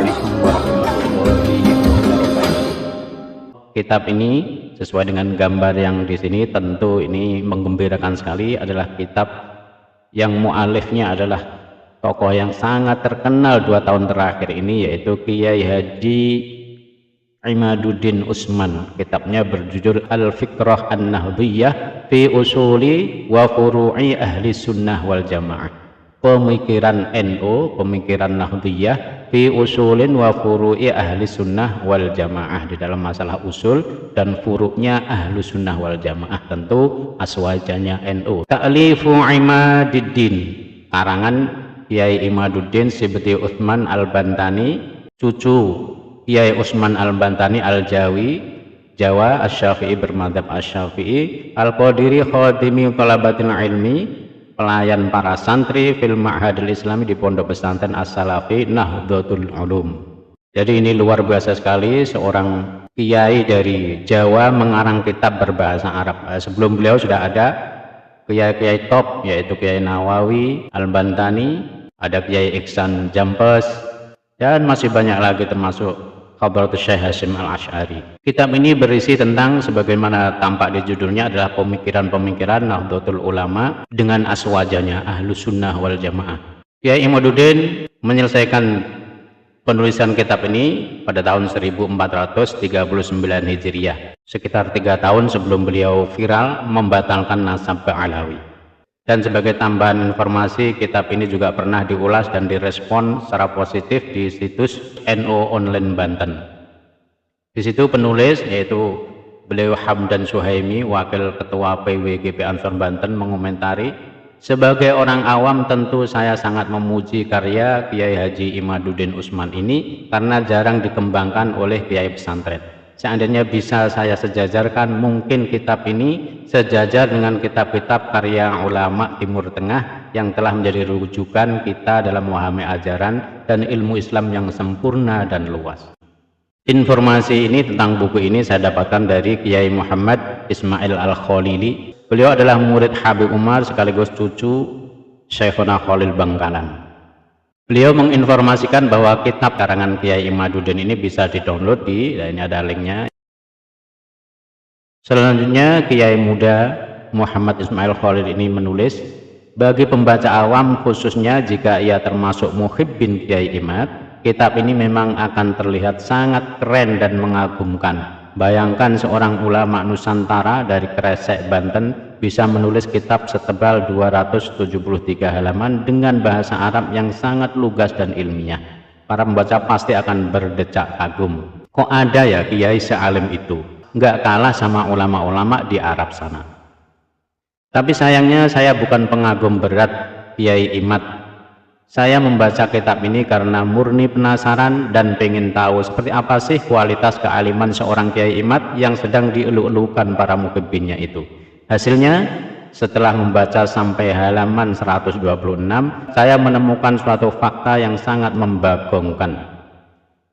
Assalamualaikum warahmatullahi wabarakatuh. Kitab ini sesuai dengan gambar yang di sini tentu ini menggembirakan sekali, adalah kitab yang mu'alifnya adalah tokoh yang sangat terkenal 2 tahun terakhir ini, yaitu Kiai Haji Imaduddin Usman. Kitabnya berjudul Al-Fikrah An-Nahdhiyah fi Usuli wa Furu'i Ahli Sunnah wal Jamaah. Pemikiran NU, pemikiran Nahdhiyah fi usulin wa furu'i ahli sunnah wal jamaah, di dalam masalah usul dan furuknya ahli sunnah wal jamaah, tentu aswajanya NU. Ta'lifu Imaduddin, karangan Kiai Imaduddin Sibti Utsman Al-Bantani, cucu Kiai Utsman Al-Bantani Al-Jawi, Jawa, Asy-Syafi'i, bermadzhab Asy-Syafi'i, Al-Qadiri khadimi thalabatil ilmi, pelayan para santri fil Ma'hadil Islami, di Pondok Pesantren As-Salafi Nahdlatul Ulum. Jadi ini luar biasa sekali, seorang kiai dari Jawa mengarang kitab berbahasa Arab. Sebelum beliau sudah ada kiai-kiai top, yaitu Kiai Nawawi Al-Bantani, ada Kiai Ihsan Jampes, dan masih banyak lagi, termasuk Hadratus Syekh Hasyim Al-Asy'ari. Kitab ini berisi tentang, sebagaimana tampak di judulnya, adalah pemikiran-pemikiran Nahdlatul Ulama dengan aswajanya Ahlus Sunnah wal Jamaah. Kiai Imaduddin menyelesaikan penulisan kitab ini pada tahun 1439 Hijriah, sekitar 3 tahun sebelum beliau viral membatalkan nasab Ba'alawi. Dan sebagai tambahan informasi, kitab ini juga pernah diulas dan direspon secara positif di situs NU Online Banten. Di situ penulis, yaitu beliau Hamdan Suhaimi, Wakil Ketua PWGP Ansor Banten, mengomentari, sebagai orang awam tentu saya sangat memuji karya Kiai Haji Imaduddin Usman ini karena jarang dikembangkan oleh kiai pesantren. Seandainya bisa saya sejajarkan, mungkin kitab ini sejajar dengan kitab-kitab karya ulama Timur Tengah yang telah menjadi rujukan kita dalam memahami ajaran dan ilmu Islam yang sempurna dan luas. Informasi ini tentang buku ini saya dapatkan dari Kiai Muhammad Ismail Al-Khalili. Beliau adalah murid Habib Umar sekaligus cucu Syekhona Khalil Bangkalan. Beliau menginformasikan bahwa kitab karangan Kiai Imaduddin ini bisa di-download ini ada linknya. Selanjutnya Kiai muda Muhammad Ismail Khalil ini menulis, bagi pembaca awam khususnya jika ia termasuk muhibbin Kiai Imad, kitab ini memang akan terlihat sangat keren dan mengagumkan. Bayangkan seorang ulama Nusantara dari Kresek, Banten bisa menulis kitab setebal 273 halaman dengan bahasa Arab yang sangat lugas dan ilmiah. Para pembaca pasti akan berdecak kagum. Kok ada ya kiai sealim itu? Nggak kalah sama ulama-ulama di Arab sana. Tapi sayangnya saya bukan pengagum berat Kiai Imad. Saya membaca kitab ini karena murni penasaran dan pengen tahu seperti apa sih kualitas kealiman seorang Kiai Imad yang sedang dielu-elukan para muhibbinnya itu. Hasilnya, setelah membaca sampai halaman 126, saya menemukan suatu fakta yang sangat membagongkan.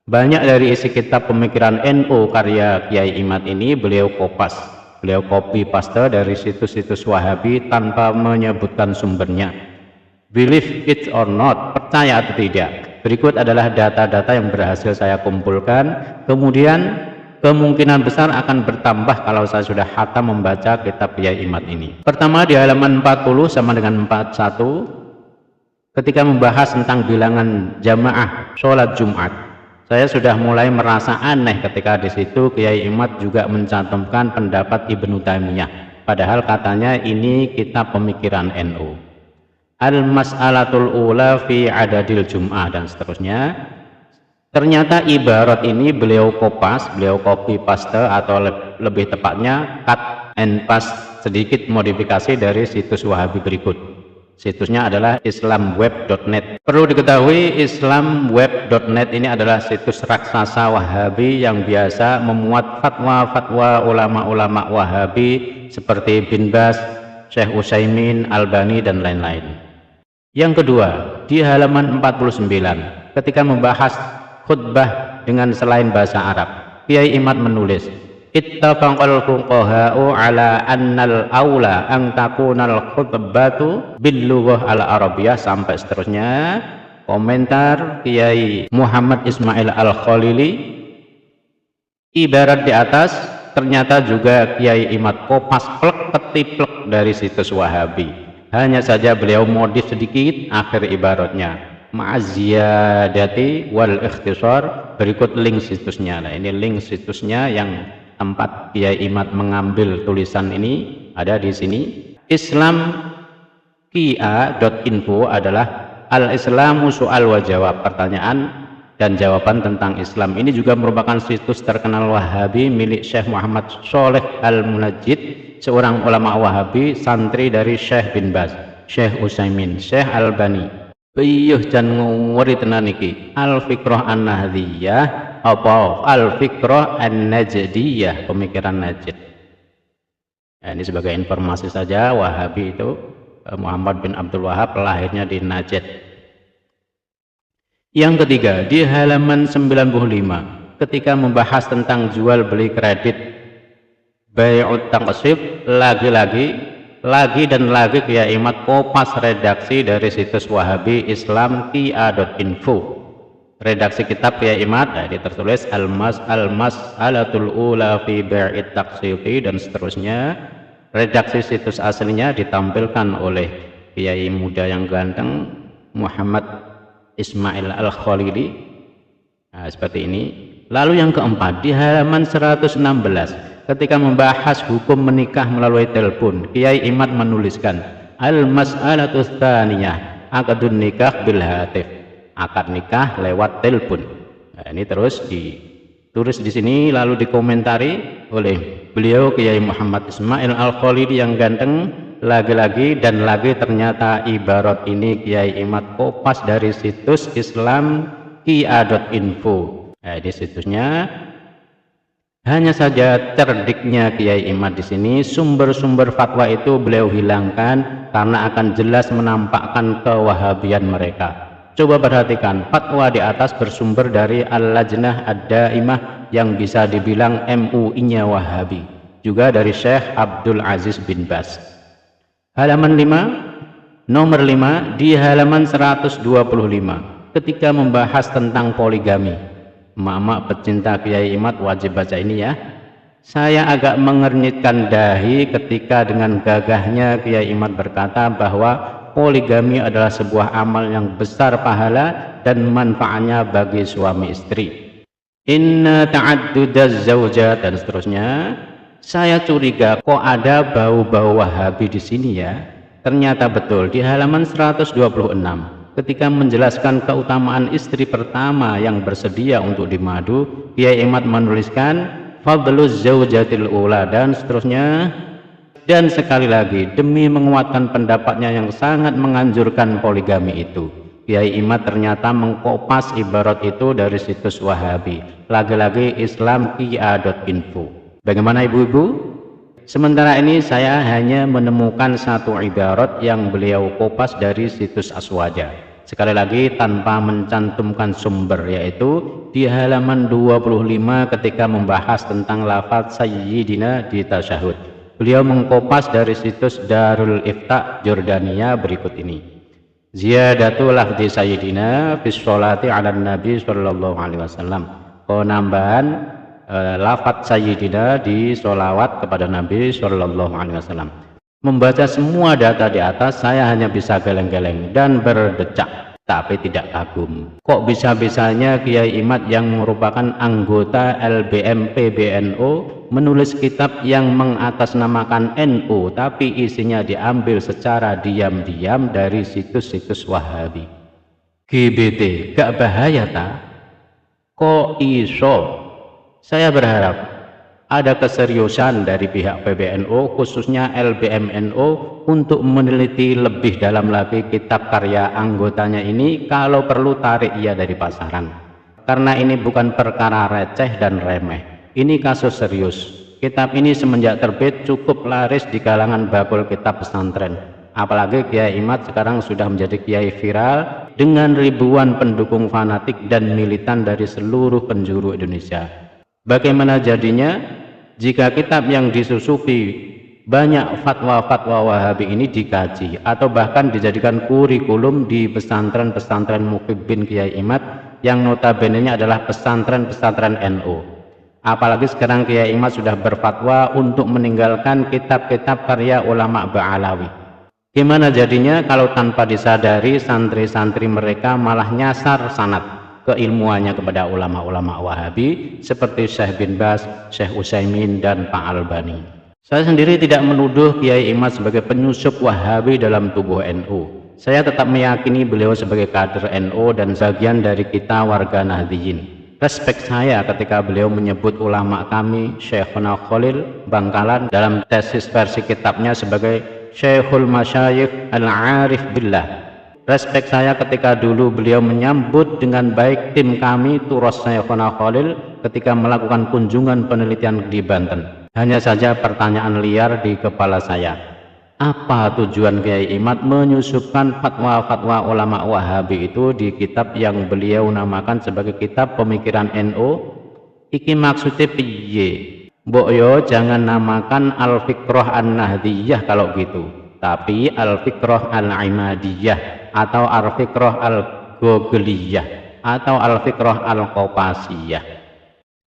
Banyak dari isi kitab pemikiran NU karya Kiai Imad ini beliau kopas, beliau copy paste dari situs-situs Wahabi tanpa menyebutkan sumbernya. Believe it or not, percaya atau tidak, berikut adalah data-data yang berhasil saya kumpulkan. Kemudian kemungkinan besar akan bertambah kalau saya sudah khatam membaca kitab Kiai Imad ini. Pertama, di halaman 40 sama dengan 41, ketika membahas tentang bilangan jamaah sholat Jumat, saya sudah mulai merasa aneh ketika di situ Kiai Imad juga mencantumkan pendapat Ibnu Taimiyah, padahal katanya ini kitab pemikiran NU. Al-Mas'alatul Ula fi Adadil Jum'ah dan seterusnya. Ternyata ibarat ini beliau kopas, beliau copy paste, atau lebih tepatnya cut and paste, sedikit modifikasi dari situs Wahabi berikut. Situsnya adalah islamweb.net. Perlu diketahui, islamweb.net ini adalah situs raksasa Wahabi yang biasa memuat fatwa-fatwa ulama-ulama Wahabi seperti Bin Baz, Syekh Utsaimin, Albani, dan lain-lain. Yang kedua, di halaman 49, ketika membahas khutbah dengan selain bahasa Arab, Kiai Imad menulis, ittafaqal fuqaha'u ala annal aula an takunal khutbatu bil lughah al arabiyyah, sampai seterusnya. Komentar Kiai Muhammad Ismail Al-Khalili, ibarat di atas ternyata juga Kiai Imad kopas plek ketiplek dari situs Wahabi. Hanya saja beliau modif sedikit akhir ibaratnya. Ma'aziyadati wal ikhtisar, berikut link situsnya. Nah, ini link situsnya yang tempat Kiai Imad mengambil tulisan ini ada di sini. Islamkia.info adalah Al-Islamu soal wa jawab, pertanyaan dan jawaban tentang Islam. Ini juga merupakan situs terkenal Wahabi milik Syekh Muhammad Sholeh Al-Munajjid, seorang ulama Wahabi, santri dari Syekh bin Baz, Syekh Utsaimin, Syekh Albani. Biyuh jan nguri tenan iki. Al-Fiqrah An-Nahdiyah apa Al-Fiqrah An-Najdiyah, pemikiran Najd. Nah, ini sebagai informasi saja, Wahabi itu Muhammad bin Abdul Wahab lahirnya di Najd. Yang ketiga, di halaman 95 ketika membahas tentang jual beli kredit bai'ut taqsib, lagi dan lagi Kiai Imad kopas redaksi dari situs Wahabi Islamkia.info. Redaksi kitab Kiai Imad, ini tertulis al-mas'alatul ula fi bai'it taqsibi dan seterusnya. Redaksi situs aslinya ditampilkan oleh Kiai muda yang ganteng Muhammad Ismail Al-Khalili. Nah, seperti ini. Lalu yang keempat, di halaman 116 ketika membahas hukum menikah melalui telepon, Kiai Imad menuliskan al-mas'alatus tsaniyah aqdun nikah bil hatif, akad nikah lewat telepon. Nah, ini terus ditulis di sini lalu dikomentari oleh beliau Kiai Muhammad Ismail Al-Khalili yang ganteng. Lagi-lagi dan lagi ternyata ibarat ini Kiai Imad kopas dari situs Islamkia.info. Nah, di situsnya. Hanya saja cerdiknya Kiai Imad di sini, sumber-sumber fatwa itu beliau hilangkan karena akan jelas menampakkan kewahabian mereka. Coba perhatikan, fatwa di atas bersumber dari Al-Lajnah Ad-Daimah yang bisa dibilang MUI-nya Wahabi, juga dari Syekh Abdul Aziz bin Baz. Halaman 5, nomor 5 di halaman 125 ketika membahas tentang poligami. Mak-mak pecinta Kiai Imad wajib baca ini ya. Saya agak mengernyitkan dahi ketika dengan gagahnya Kiai Imad berkata bahwa poligami adalah sebuah amal yang besar pahala dan manfaatnya bagi suami istri. Inna ta'addudaz zaujat dan seterusnya. Saya curiga kok ada bau-bau Wahabi di sini ya. Ternyata betul di halaman 126 ketika menjelaskan keutamaan istri pertama yang bersedia untuk dimadu, Kiai Imad menuliskan fadluz zaujatil ula dan seterusnya. Dan sekali lagi demi menguatkan pendapatnya yang sangat menganjurkan poligami itu, Kiai Imad ternyata mengkopas ibarat itu dari situs Wahabi, lagi-lagi Islamkia.info. Bagaimana ibu-ibu? Sementara ini saya hanya menemukan satu ibarat yang beliau kopas dari situs Aswaja. Sekali lagi tanpa mencantumkan sumber, yaitu di halaman 25 ketika membahas tentang lafaz Sayyidina di tasyahud. Beliau mengkopas dari situs Darul Ifta Jordania berikut ini. Ziyadatu lafzi Sayyidina fi sholati ala Nabi sallallahu alaihi wasallam. Penambahan lafaz Sayyidina di sholawat kepada Nabi sallallahu alaihi wasallam. Membaca semua data di atas saya hanya bisa geleng-geleng dan berdecak, tapi tidak kagum. Kok bisa-bisanya Kiai Imad yang merupakan anggota LBM PBNU menulis kitab yang mengatasnamakan NU tapi isinya diambil secara diam-diam dari situs-situs Wahabi. GBT gak bahaya ta? Kok iso? Saya berharap ada keseriusan dari pihak PBNU khususnya LBMNU untuk meneliti lebih dalam lagi kitab karya anggotanya ini, kalau perlu tarik ia dari pasaran. Karena ini bukan perkara receh dan remeh. Ini kasus serius. Kitab ini semenjak terbit cukup laris di kalangan bakul kitab pesantren. Apalagi Kiai Imad sekarang sudah menjadi kiai viral dengan ribuan pendukung fanatik dan militan dari seluruh penjuru Indonesia. Bagaimana jadinya jika kitab yang disusupi banyak fatwa-fatwa Wahabi ini dikaji atau bahkan dijadikan kurikulum di pesantren-pesantren Muhibbin Kiai Imad yang notabene-nya adalah pesantren-pesantren NU. Apalagi sekarang Kiai Imad sudah berfatwa untuk meninggalkan kitab-kitab karya ulama Ba'alawi. Gimana jadinya kalau tanpa disadari santri-santri mereka malah nyasar sanad keilmuannya kepada ulama-ulama Wahabi seperti Syekh bin Baz, Syekh Utsaimin, dan Pak Albani. Saya sendiri tidak menuduh Kiai Imad sebagai penyusup Wahabi dalam tubuh NU. Saya tetap meyakini beliau sebagai kader NU dan bagian dari kita warga Nahdliyin. Respek saya ketika beliau menyebut ulama kami Syekhuna Khalil Bangkalan dalam tesis versi kitabnya sebagai Syekhul Masyayikh Al-Arif Billah. Respek saya ketika dulu beliau menyambut dengan baik tim kami Turos Syekhuna Khalil ketika melakukan kunjungan penelitian di Banten. Hanya saja pertanyaan liar di kepala saya, apa tujuan Kiai Imad menyusupkan fatwa-fatwa ulama Wahabi itu di kitab yang beliau namakan sebagai kitab pemikiran NU? Iki maksudnya piye? Mbok yo jangan namakan Al-Fiqrah An-Nahdiyah kalau gitu, tapi Al-Fiqrah Al-Imadiyah atau Al-Fiqrah Al-Gogeliyah atau Al-Fiqrah Al-Qopasiyah.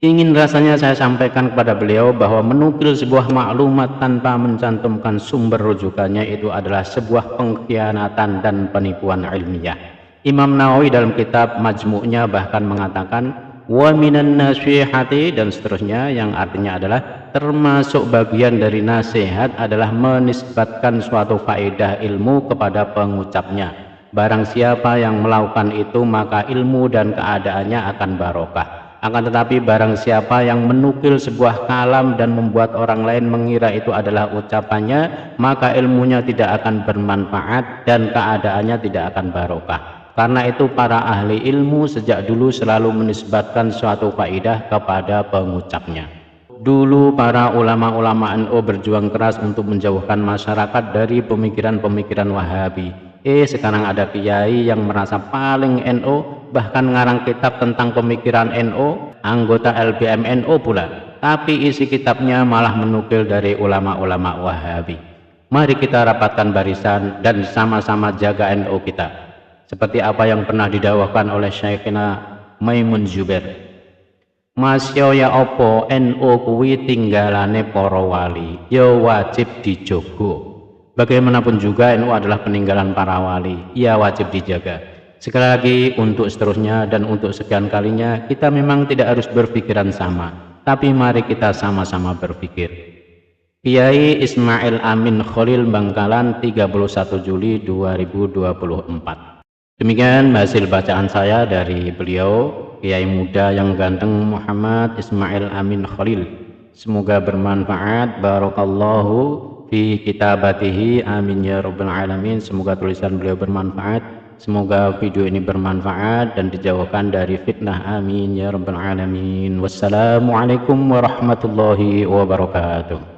Ingin rasanya saya sampaikan kepada beliau bahwa menukil sebuah maklumat tanpa mencantumkan sumber rujukannya itu adalah sebuah pengkhianatan dan penipuan ilmiah. Imam Nawawi dalam kitab Majmu'nya bahkan mengatakan wa minan nasihati dan seterusnya, yang artinya adalah termasuk bagian dari nasihat adalah menisbatkan suatu faedah ilmu kepada pengucapnya. Barang siapa yang melakukan itu maka ilmu dan keadaannya akan barokah. Akan tetapi barang siapa yang menukil sebuah kalam dan membuat orang lain mengira itu adalah ucapannya, maka ilmunya tidak akan bermanfaat dan keadaannya tidak akan barokah. Karena itu para ahli ilmu sejak dulu selalu menisbatkan suatu faidah kepada pengucapnya. Dulu para ulama-ulama NU berjuang keras untuk menjauhkan masyarakat dari pemikiran-pemikiran Wahabi. Sekarang ada kiai yang merasa paling NU, bahkan ngarang kitab tentang pemikiran NU, anggota LBM NU pula. Tapi isi kitabnya malah menukil dari ulama-ulama Wahabi. Mari kita rapatkan barisan dan sama-sama jaga NU kita. Seperti apa yang pernah didakwakan oleh Syekhina Maimun Zubair. Masya ya opo NU kuwi tinggalane para wali, ya wajib dijogo. Bagaimanapun juga NU adalah peninggalan para wali, ya wajib dijaga. Sekali lagi untuk seterusnya dan untuk sekian kalinya kita memang tidak harus berpikiran sama, tapi mari kita sama-sama berpikir. Kiai Ismail Amin Khalil Bangkalan 31 Juli 2024. Demikian hasil bacaan saya dari beliau, Kiai muda yang ganteng Muhammad Ismail Amin Khalil. Semoga bermanfaat. Barakallahu fi kitabatihi, amin ya rabbal alamin. Semoga tulisan beliau bermanfaat, semoga video ini bermanfaat dan dijauhkan dari fitnah, amin ya rabbal alamin. Wassalamualaikum warahmatullahi wabarakatuh.